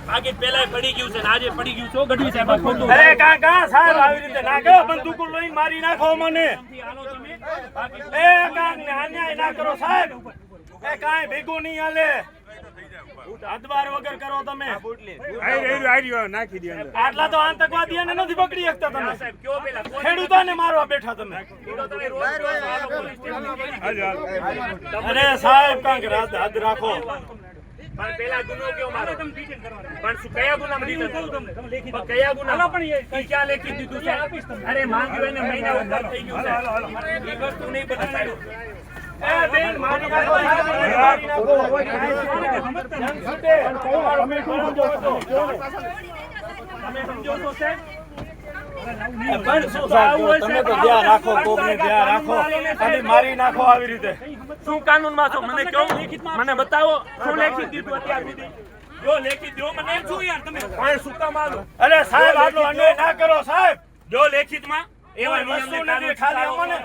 આગે પેલા પડી ગયું છે આજે પડી ગયું છો ગઢવી સાહેબ ખોટું અરે કાકા સાહેબ આવી રીતે ના કરો બંદૂકો લઈને મારી નાખો મને એ કાક ને અન્યાય ના કરો સાહેબ એ કાઈ ભેગું નહીં હાલે અદબાર વગર કરો તમે નાખી દે આટલા તો આતંકવાદીઓને નથી પકડી શકતા તમે સાહેબ કયો પેલા ખેડૂતોને મારવા બેઠા તમે અરે સાહેબ કાંક હદ રાખો પણ પેલા ગુનો કેવો મારો પણ શું કયા ગુનામાં દીધું તમને કયા ગુના પણ એ ક્યાં લેખી દીધું છે અરે માંગ્યો એને મહિના ઉપર થઈ ગયું છે એ વસ્તુ નહીં બતાવ્યું એ બેન મારી નાખો તમે સમજો છો સાહેબ તમે તો ધ્યાન રાખો કોકને ધ્યાન રાખો અને મારી નાખો આવી રીતે શું કાનૂનમાં છો મને કહો મને બતાવો શું લેખી દીધું અત્યાર સુધી જો લેખી દો મને શું યાર તમે કાંઈ શું કામ આલો અરે સાહેબ આટલો અન્યાય ના કરો સાહેબ જો લેખિતમાં એવા નિયમને ખાલી અમને